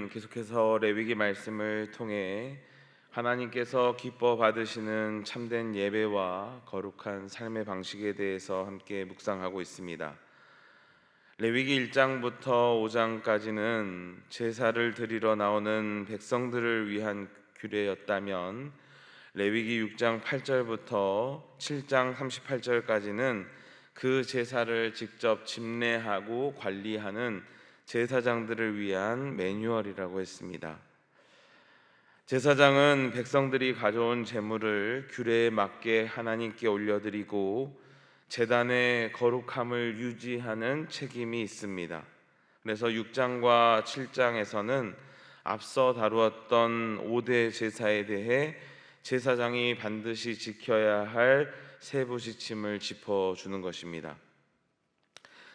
우리는 계속해서 레위기 말씀을 통해 하나님께서 기뻐 받으시는 참된 예배와 거룩한 삶의 방식에 대해서 함께 묵상하고 있습니다. 레위기 1장부터 5장까지는 제사를 드리러 나오는 백성들을 위한 규례였다면, 레위기 6장 8절부터 7장 38절까지는 그 제사를 직접 집례하고 관리하는 제사장들을 위한 매뉴얼이라고 했습니다. 제사장은 백성들이 가져온 제물을 규례에 맞게 하나님께 올려드리고 제단의 거룩함을 유지하는 책임이 있습니다. 그래서 6장과 7장에서는 앞서 다루었던 5대 제사에 대해 제사장이 반드시 지켜야 할 세부 지침을 짚어주는 것입니다.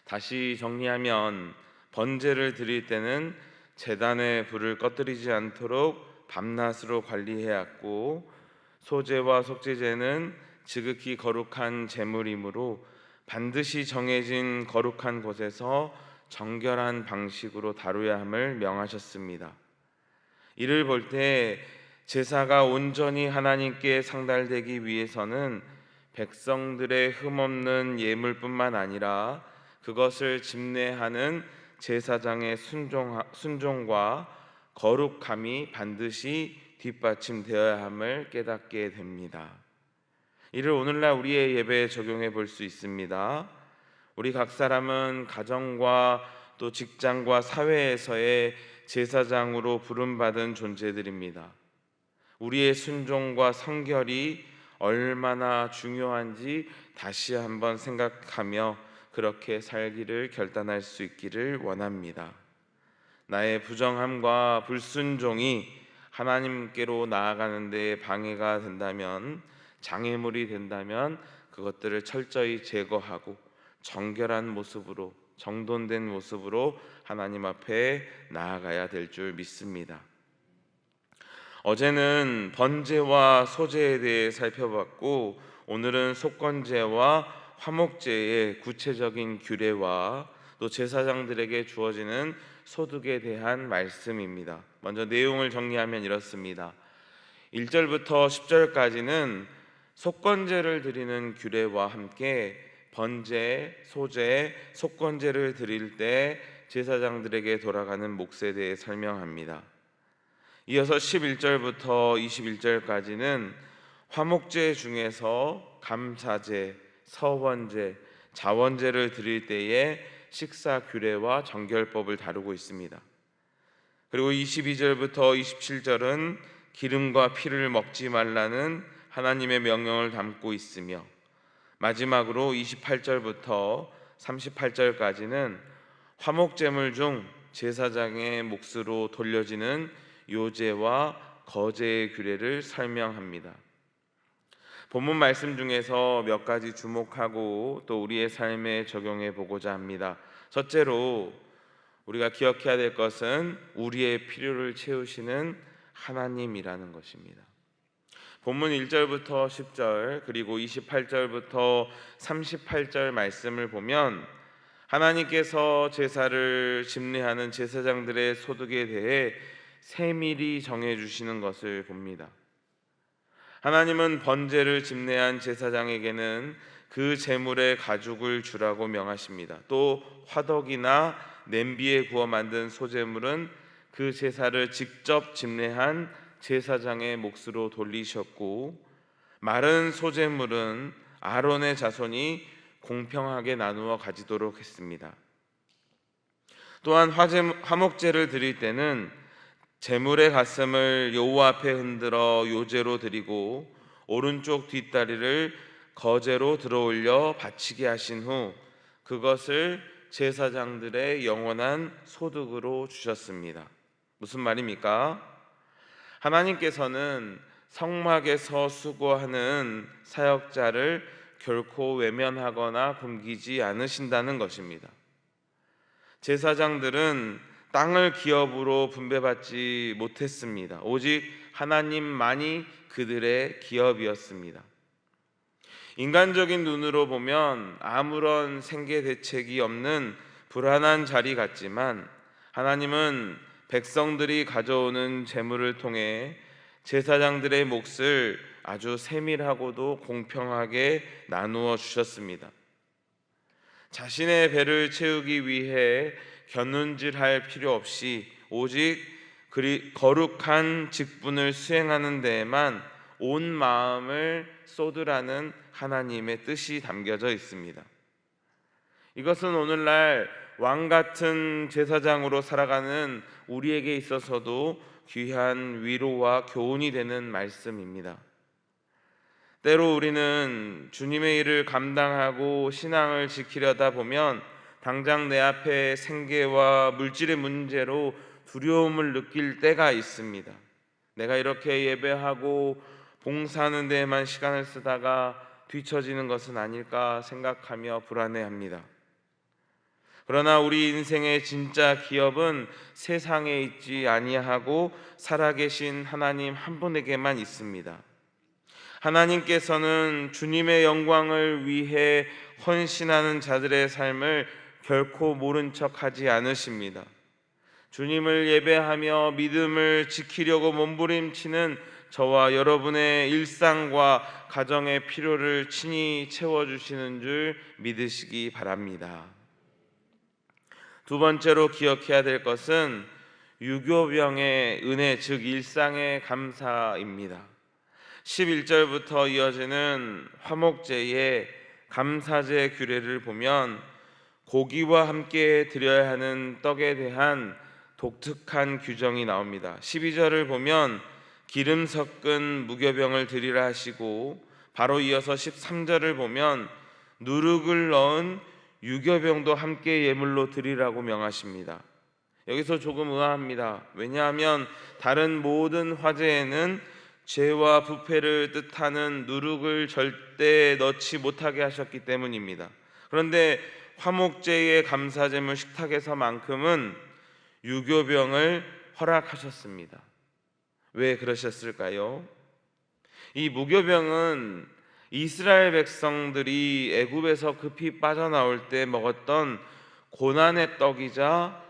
다시 정리하면, 번제를 드릴 때는 제단의 불을 꺼뜨리지 않도록 밤낮으로 관리해야 했고, 소제와 속제제는 지극히 거룩한 제물이므로 반드시 정해진 거룩한 곳에서 정결한 방식으로 다뤄야 함을 명하셨습니다. 이를 볼 때 제사가 온전히 하나님께 상달되기 위해서는 백성들의 흠없는 예물뿐만 아니라 그것을 집례하는 제사장의 순종과 거룩함이 반드시 뒷받침되어야 함을 깨닫게 됩니다. 이를 오늘날 우리의 예배에 적용해 볼 수 있습니다. 우리 각 사람은 가정과 또 직장과 사회에서의 제사장으로 부름받은 존재들입니다. 우리의 순종과 성결이 얼마나 중요한지 다시 한번 생각하며 그렇게 살기를 결단할 수 있기를 원합니다. 나의 부정함과 불순종이 하나님께로 나아가는 데 방해가 된다면, 장애물이 된다면 그것들을 철저히 제거하고 정결한 모습으로, 정돈된 모습으로 하나님 앞에 나아가야 될 줄 믿습니다. 어제는 번제와 소제에 대해 살펴봤고, 오늘은 속건제와 화목제의 구체적인 규례와 또 제사장들에게 주어지는 소득에 대한 말씀입니다. 먼저 내용을 정리하면 이렇습니다. 1절부터 10절까지는 속건제를 드리는 규례와 함께 번제, 소제, 속건제를 드릴 때 제사장들에게 돌아가는 몫에 대해 설명합니다. 이어서 11절부터 21절까지는 화목제 중에서 감사제, 서원제, 자원제를 드릴 때의 식사 규례와 정결법을 다루고 있습니다. 그리고 22절부터 27절은 기름과 피를 먹지 말라는 하나님의 명령을 담고 있으며, 마지막으로 28절부터 38절까지는 화목제물 중 제사장의 몫으로 돌려지는 요제와 거제의 규례를 설명합니다. 본문 말씀 중에서 몇 가지 주목하고 또 우리의 삶에 적용해 보고자 합니다. 첫째로 우리가 기억해야 될 것은 우리의 필요를 채우시는 하나님이라는 것입니다. 본문 1절부터 10절 그리고 28절부터 38절 말씀을 보면 하나님께서 제사를 집례하는 제사장들의 소득에 대해 세밀히 정해주시는 것을 봅니다. 하나님은 번제를 집례한 제사장에게는 그 제물의 가죽을 주라고 명하십니다. 또 화덕이나 냄비에 구워 만든 소제물은 그 제사를 직접 집례한 제사장의 몫으로 돌리셨고, 마른 소제물은 아론의 자손이 공평하게 나누어 가지도록 했습니다. 또한 화목제를 드릴 때는 제물의 가슴을 여호와 앞에 흔들어 요제로 드리고 오른쪽 뒷다리를 거제로 들어올려 바치게 하신 후 그것을 제사장들의 영원한 소득으로 주셨습니다. 무슨 말입니까? 하나님께서는 성막에서 수고하는 사역자를 결코 외면하거나 굶기지 않으신다는 것입니다. 제사장들은 땅을 기업으로 분배받지 못했습니다. 오직 하나님만이 그들의 기업이었습니다. 인간적인 눈으로 보면 아무런 생계 대책이 없는 불안한 자리 같지만, 하나님은 백성들이 가져오는 제물을 통해 제사장들의 몫을 아주 세밀하고도 공평하게 나누어 주셨습니다. 자신의 배를 채우기 위해 견눈질할 필요 없이 오직 거룩한 직분을 수행하는 데에만 온 마음을 쏟으라는 하나님의 뜻이 담겨져 있습니다. 이것은 오늘날 왕 같은 제사장으로 살아가는 우리에게 있어서도 귀한 위로와 교훈이 되는 말씀입니다. 때로 우리는 주님의 일을 감당하고 신앙을 지키려다 보면 당장 내 앞에 생계와 물질의 문제로 두려움을 느낄 때가 있습니다. 내가 이렇게 예배하고 봉사하는 데에만 시간을 쓰다가 뒤처지는 것은 아닐까 생각하며 불안해합니다. 그러나 우리 인생의 진짜 기업은 세상에 있지 아니하고 살아계신 하나님 한 분에게만 있습니다. 하나님께서는 주님의 영광을 위해 헌신하는 자들의 삶을 결코 모른 척하지 않으십니다. 주님을 예배하며 믿음을 지키려고 몸부림치는 저와 여러분의 일상과 가정의 필요를 친히 채워주시는 줄 믿으시기 바랍니다. 두 번째로 기억해야 될 것은 유교병의 은혜, 즉 일상의 감사입니다. 11절부터 이어지는 화목제의 감사제 규례를 보면 고기와 함께 드려야 하는 떡에 대한 독특한 규정이 나옵니다. 12절을 보면 기름 섞은 무교병을 드리라 하시고, 바로 이어서 13절을 보면 누룩을 넣은 유교병도 함께 예물로 드리라고 명하십니다. 여기서 조금 의아합니다. 왜냐하면 다른 모든 화제에는 죄와 부패를 뜻하는 누룩을 절대 넣지 못하게 하셨기 때문입니다. 그런데 화목제의 감사제물 식탁에서만큼은 유교병을 허락하셨습니다. 왜 그러셨을까요? 이 무교병은 이스라엘 백성들이 애굽에서 급히 빠져나올 때 먹었던 고난의 떡이자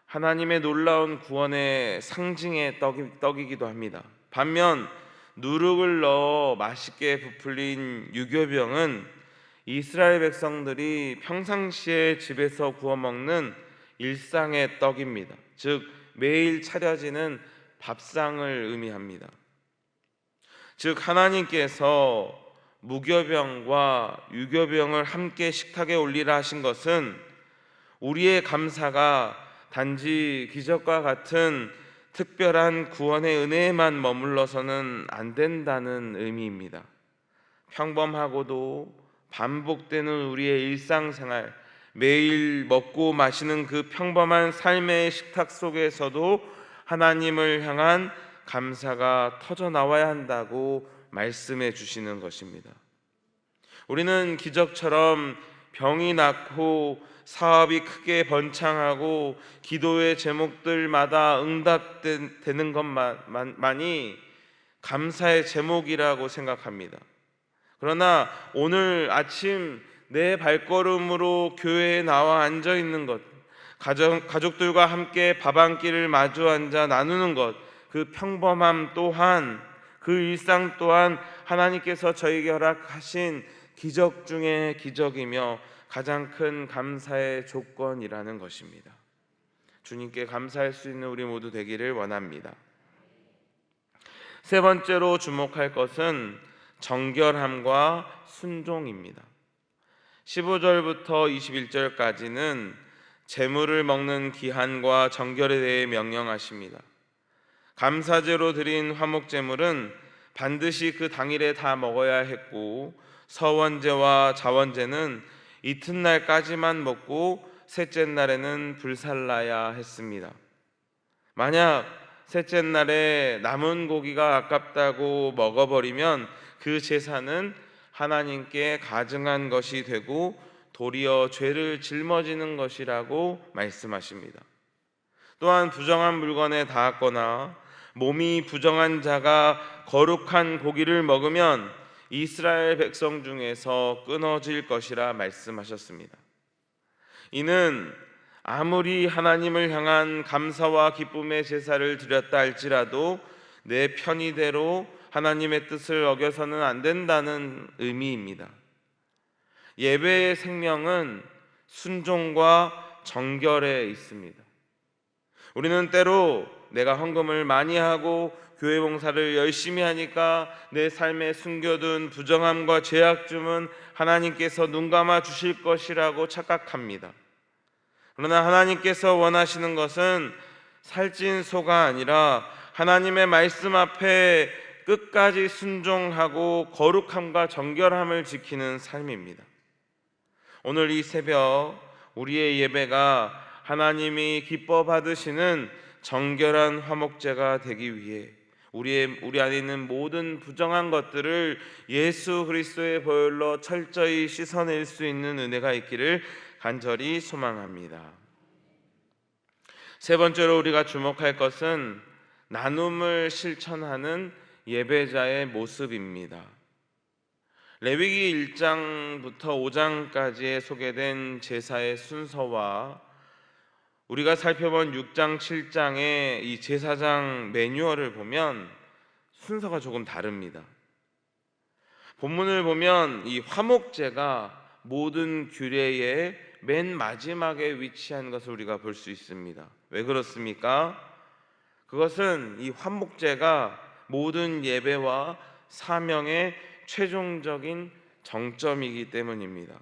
하나님의 놀라운 구원의 상징의 떡이기도 합니다. 반면 누룩을 넣어 맛있게 부풀린 유교병은 이스라엘 백성들이 평상시에 집에서 구워 먹는 일상의 떡입니다. 즉 매일 차려지는 밥상을 의미합니다. 즉 하나님께서 무교병과 유교병을 함께 식탁에 올리라 하신 것은 우리의 감사가 단지 기적과 같은 특별한 구원의 은혜에만 머물러서는 안 된다는 의미입니다. 평범하고도 반복되는 우리의 일상생활, 매일 먹고 마시는 그 평범한 삶의 식탁 속에서도 하나님을 향한 감사가 터져 나와야 한다고 말씀해 주시는 것입니다. 우리는 기적처럼 병이 낫고 사업이 크게 번창하고 기도의 제목들마다 응답되는 것만이 감사의 제목이라고 생각합니다. 그러나 오늘 아침 내 발걸음으로 교회에 나와 앉아 있는 것, 가족들과 함께 밥 한 끼를 마주 앉아 나누는 것, 그 평범함 또한, 그 일상 또한 하나님께서 저에게 허락하신 기적 중에 기적이며 가장 큰 감사의 조건이라는 것입니다. 주님께 감사할 수 있는 우리 모두 되기를 원합니다. 세 번째로 주목할 것은 정결함과 순종입니다. 15절부터 21절까지는 제물을 먹는 기한과 정결에 대해 명령하십니다. 감사제로 드린 화목제물은 반드시 그 당일에 다 먹어야 했고, 서원제와 자원제는 이튿날까지만 먹고 셋째 날에는 불살라야 했습니다. 만약 셋째 날에 남은 고기가 아깝다고 먹어버리면 그 제사는 하나님께 가증한 것이 되고 도리어 죄를 짊어지는 것이라고 말씀하십니다. 또한 부정한 물건에 닿았거나 몸이 부정한 자가 거룩한 고기를 먹으면 이스라엘 백성 중에서 끊어질 것이라 말씀하셨습니다. 이는 아무리 하나님을 향한 감사와 기쁨의 제사를 드렸다 할지라도 내 편의대로 하나님의 뜻을 어겨서는 안 된다는 의미입니다. 예배의 생명은 순종과 정결에 있습니다. 우리는 때로 내가 헌금을 많이 하고 교회 봉사를 열심히 하니까 내 삶에 숨겨둔 부정함과 죄악쯤은 하나님께서 눈감아 주실 것이라고 착각합니다. 그러나 하나님께서 원하시는 것은 살찐 소가 아니라 하나님의 말씀 앞에 끝까지 순종하고 거룩함과 정결함을 지키는 삶입니다. 오늘 이 새벽 우리의 예배가 하나님이 기뻐 받으시는 정결한 화목제가 되기 위해 우리 안에 있는 모든 부정한 것들을 예수 그리스도의 보혈로 철저히 씻어낼 수 있는 은혜가 있기를 간절히 소망합니다. 세 번째로 우리가 주목할 것은 나눔을 실천하는 예배자의 모습입니다. 레위기 1장부터 5장까지에 소개된 제사의 순서와 우리가 살펴본 6장, 7장의 이 제사장 매뉴얼을 보면 순서가 조금 다릅니다. 본문을 보면 이 화목제가 모든 규례의 맨 마지막에 위치한 것을 우리가 볼 수 있습니다. 왜 그렇습니까? 그것은 이 화목제가 모든 예배와 사명의 최종적인 정점이기 때문입니다.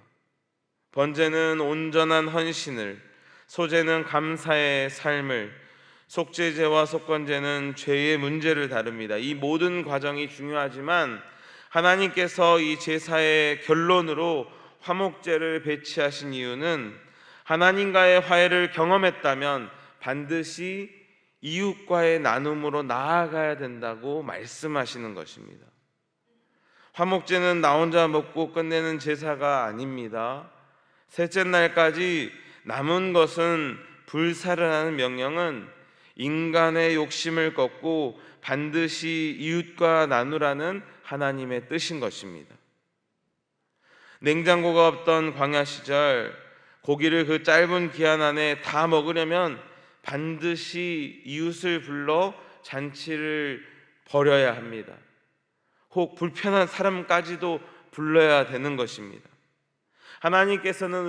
번제는 온전한 헌신을, 소제는 감사의 삶을, 속죄제와 속건제는 죄의 문제를 다룹니다. 이 모든 과정이 중요하지만 하나님께서 이 제사의 결론으로 화목제를 배치하신 이유는 하나님과의 화해를 경험했다면 반드시 이웃과의 나눔으로 나아가야 된다고 말씀하시는 것입니다. 화목제는 나 혼자 먹고 끝내는 제사가 아닙니다. 셋째 날까지 남은 것은 불사를 하는 명령은 인간의 욕심을 꺾고 반드시 이웃과 나누라는 하나님의 뜻인 것입니다. 냉장고가 없던 광야 시절 고기를 그 짧은 기한 안에 다 먹으려면 반드시 이웃을 불러 잔치를 벌여야 합니다. 혹 불편한 사람까지도 불러야 되는 것입니다. 하나님께서는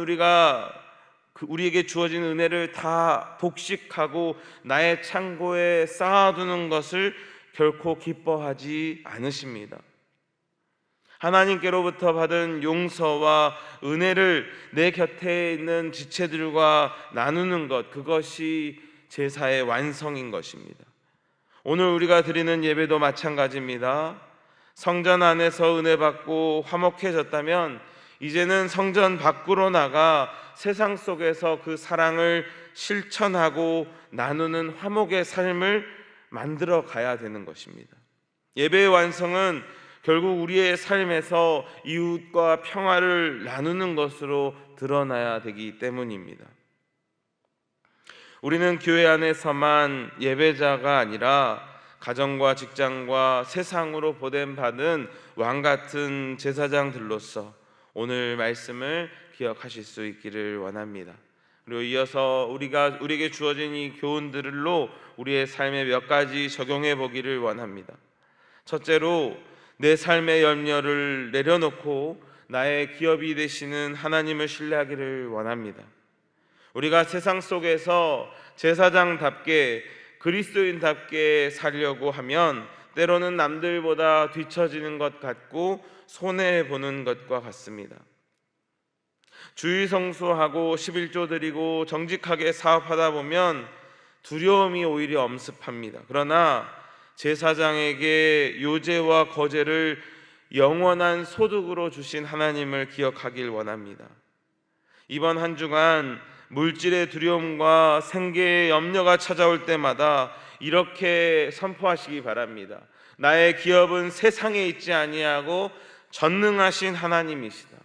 우리에게 주어진 은혜를 다 독식하고 나의 창고에 쌓아두는 것을 결코 기뻐하지 않으십니다. 하나님께로부터 받은 용서와 은혜를 내 곁에 있는 지체들과 나누는 것, 그것이 제사의 완성인 것입니다. 오늘 우리가 드리는 예배도 마찬가지입니다. 성전 안에서 은혜 받고 화목해졌다면 이제는 성전 밖으로 나가 세상 속에서 그 사랑을 실천하고 나누는 화목의 삶을 만들어 가야 되는 것입니다. 예배의 완성은 결국 우리의 삶에서 이웃과 평화를 나누는 것으로 드러나야 되기 때문입니다. 우리는 교회 안에서만 예배자가 아니라 가정과 직장과 세상으로 보냄받은 왕같은 제사장들로서 오늘 말씀을 기억하실 수 있기를 원합니다. 그리고 이어서 우리에게 주어진 이 교훈들로 우리의 삶에 몇 가지 적용해 보기를 원합니다. 첫째로 내 삶의 염려를 내려놓고 나의 기업이 되시는 하나님을 신뢰하기를 원합니다. 우리가 세상 속에서 제사장답게 그리스도인답게 살려고 하면 때로는 남들보다 뒤처지는 것 같고 손해보는 것과 같습니다. 주일 성수하고 11조 드리고 정직하게 사업하다 보면 두려움이 오히려 엄습합니다. 그러나 제사장에게 요제와 거제를 영원한 소득으로 주신 하나님을 기억하길 원합니다. 이번 한 주간 물질의 두려움과 생계의 염려가 찾아올 때마다 이렇게 선포하시기 바랍니다. 나의 기업은 세상에 있지 아니하고 전능하신 하나님이시다.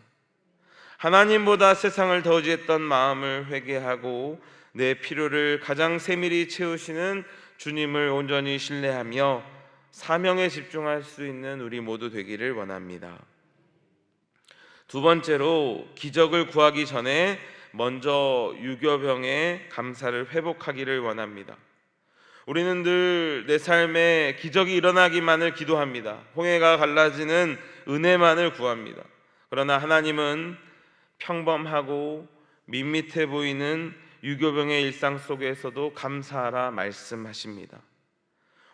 하나님보다 세상을 더 의지했던 마음을 회개하고 내 필요를 가장 세밀히 채우시는 주님을 온전히 신뢰하며 사명에 집중할 수 있는 우리 모두 되기를 원합니다. 두 번째로 기적을 구하기 전에 먼저 유교병의 감사를 회복하기를 원합니다. 우리는 늘 내 삶에 기적이 일어나기만을 기도합니다. 홍해가 갈라지는 은혜만을 구합니다. 그러나 하나님은 평범하고 밋밋해 보이는 유교병의 일상 속에서도 감사하라 말씀하십니다.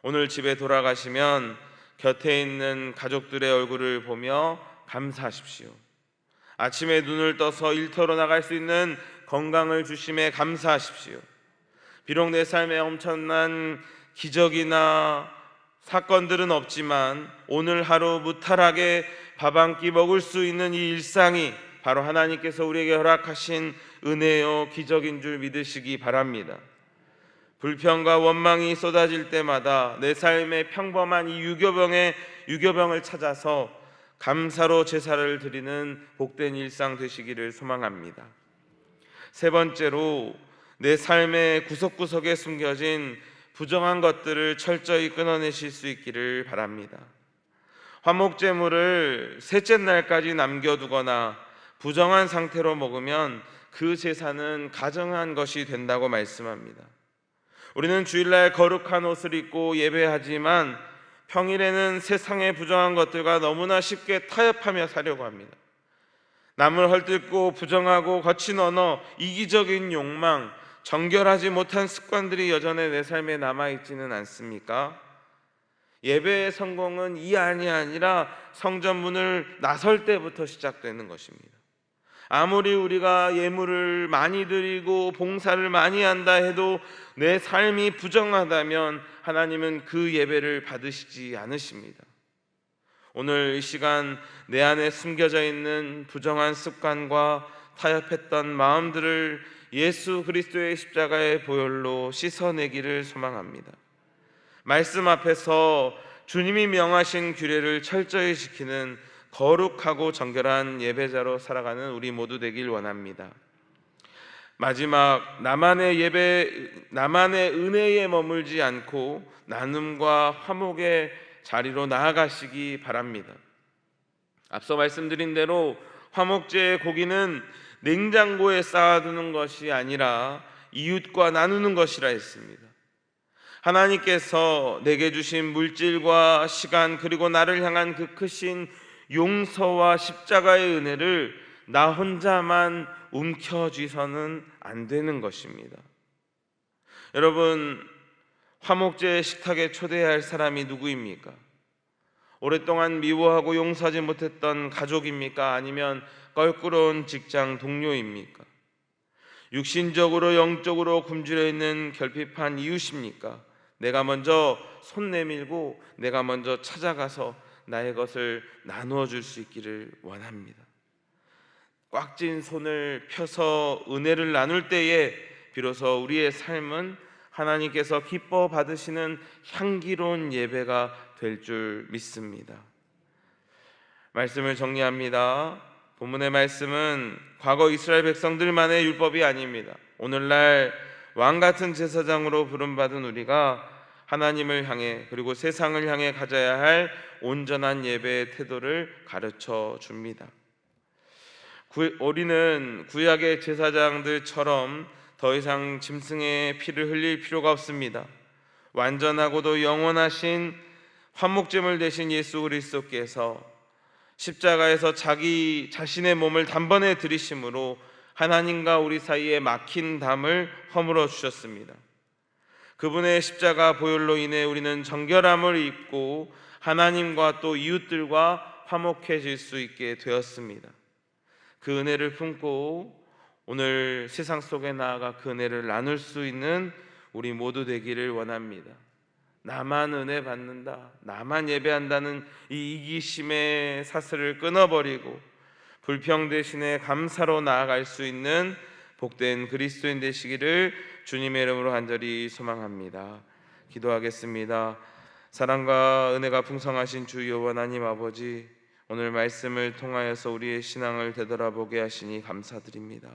오늘 집에 돌아가시면 곁에 있는 가족들의 얼굴을 보며 감사하십시오. 아침에 눈을 떠서 일터로 나갈 수 있는 건강을 주심에 감사하십시오. 비록 내 삶에 엄청난 기적이나 사건들은 없지만 오늘 하루 무탈하게 밥 한 끼 먹을 수 있는 이 일상이 바로 하나님께서 우리에게 허락하신 은혜요 기적인 줄 믿으시기 바랍니다. 불평과 원망이 쏟아질 때마다 내 삶의 평범한 이 유교병을 찾아서 감사로 제사를 드리는 복된 일상 되시기를 소망합니다. 세 번째로, 내 삶의 구석구석에 숨겨진 부정한 것들을 철저히 끊어내실 수 있기를 바랍니다. 화목제물을 셋째 날까지 남겨두거나 부정한 상태로 먹으면 그 제사는 가정한 것이 된다고 말씀합니다. 우리는 주일날 거룩한 옷을 입고 예배하지만 평일에는 세상의 부정한 것들과 너무나 쉽게 타협하며 사려고 합니다. 남을 헐뜯고 부정하고 거친 언어, 이기적인 욕망, 정결하지 못한 습관들이 여전히 내 삶에 남아있지는 않습니까? 예배의 성공은 이 안이 아니라 성전 문을 나설 때부터 시작되는 것입니다. 아무리 우리가 예물을 많이 드리고 봉사를 많이 한다 해도 내 삶이 부정하다면 하나님은 그 예배를 받으시지 않으십니다. 오늘 이 시간 내 안에 숨겨져 있는 부정한 습관과 타협했던 마음들을 예수 그리스도의 십자가의 보혈로 씻어내기를 소망합니다. 말씀 앞에서 주님이 명하신 규례를 철저히 지키는 거룩하고 정결한 예배자로 살아가는 우리 모두 되길 원합니다. 마지막, 나만의 은혜에 머물지 않고 나눔과 화목의 자리로 나아가시기 바랍니다. 앞서 말씀드린 대로 화목제의 고기는 냉장고에 쌓아두는 것이 아니라 이웃과 나누는 것이라 했습니다. 하나님께서 내게 주신 물질과 시간 그리고 나를 향한 그 크신 용서와 십자가의 은혜를 나 혼자만 움켜쥐서는 안 되는 것입니다. 여러분, 화목제 식탁에 초대해야 할 사람이 누구입니까? 오랫동안 미워하고 용서하지 못했던 가족입니까? 아니면 껄끄러운 직장 동료입니까? 육신적으로 영적으로 굶주려 있는 결핍한 이웃입니까? 내가 먼저 손 내밀고 내가 먼저 찾아가서 나의 것을 나누어 줄 수 있기를 원합니다. 꽉 쥔 손을 펴서 은혜를 나눌 때에 비로소 우리의 삶은 하나님께서 기뻐 받으시는 향기로운 예배가 될 줄 믿습니다. 말씀을 정리합니다. 본문의 말씀은 과거 이스라엘 백성들만의 율법이 아닙니다. 오늘날 왕같은 제사장으로 부름받은 우리가 하나님을 향해 그리고 세상을 향해 가져야 할 온전한 예배의 태도를 가르쳐 줍니다. 우리는 구약의 제사장들처럼 더 이상 짐승의 피를 흘릴 필요가 없습니다. 완전하고도 영원하신 화목제물 되신 예수 그리스도께서 십자가에서 자기 자신의 몸을 단번에 들이심으로 하나님과 우리 사이에 막힌 담을 허물어 주셨습니다. 그분의 십자가 보혈로 인해 우리는 정결함을 입고 하나님과 또 이웃들과 화목해질 수 있게 되었습니다. 그 은혜를 품고 오늘 세상 속에 나아가 그 은혜를 나눌 수 있는 우리 모두 되기를 원합니다. 나만 은혜 받는다, 나만 예배한다는 이 이기심의 사슬을 끊어버리고 불평 대신에 감사로 나아갈 수 있는 복된 그리스도인 되시기를 주님의 이름으로 간절히 소망합니다. 기도하겠습니다. 사랑과 은혜가 풍성하신 주 여호와 하나님 아버지, 오늘 말씀을 통하여서 우리의 신앙을 되돌아보게 하시니 감사드립니다.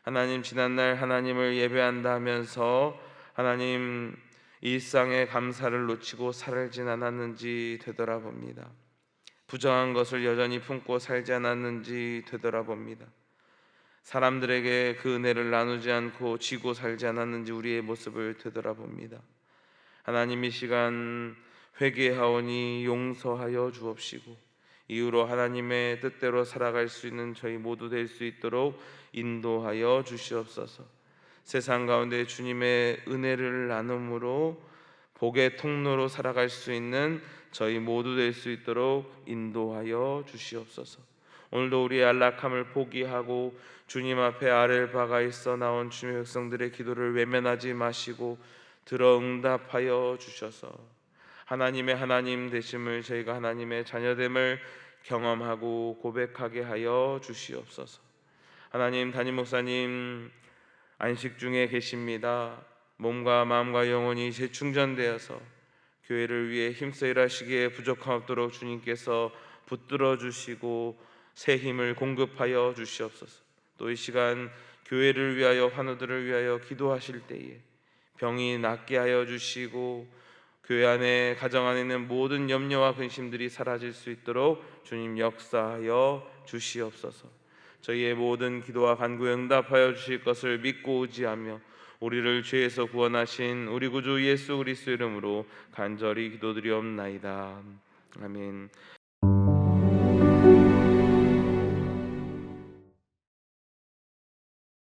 하나님, 지난날 하나님을 예배한다 하면서 하나님 일상의 감사를 놓치고 살진 않았는지 되돌아봅니다. 부정한 것을 여전히 품고 살지 않았는지 되돌아봅니다. 사람들에게 그 은혜를 나누지 않고 지고 살지 않았는지 우리의 모습을 되돌아봅니다. 하나님, 이 시간 회개하오니 용서하여 주옵시고 이후로 하나님의 뜻대로 살아갈 수 있는 저희 모두 될 수 있도록 인도하여 주시옵소서. 세상 가운데 주님의 은혜를 나눔으로 복의 통로로 살아갈 수 있는 저희 모두 될 수 있도록 인도하여 주시옵소서. 오늘도 우리의 안락함을 포기하고 주님 앞에 아랠 바가 있어 나온 주님의 백성들의 기도를 외면하지 마시고 들어 응답하여 주셔서 하나님의 하나님 되심을, 저희가 하나님의 자녀됨을 경험하고 고백하게 하여 주시옵소서. 하나님, 담임 목사님 안식 중에 계십니다. 몸과 마음과 영혼이 재충전되어서 교회를 위해 힘써 일하시기에 부족함 없도록 주님께서 붙들어 주시고 새 힘을 공급하여 주시옵소서. 또 이 시간 교회를 위하여, 환우들을 위하여 기도하실 때에 병이 낫게 하여 주시고 교회 안에, 가정 안에 있는 모든 염려와 근심들이 사라질 수 있도록 주님 역사하여 주시옵소서. 저희의 모든 기도와 간구에 응답하여 주실 것을 믿고 의지하며 우리를 죄에서 구원하신 우리 구주 예수 그리스도 이름으로 간절히 기도드리옵나이다. 아멘.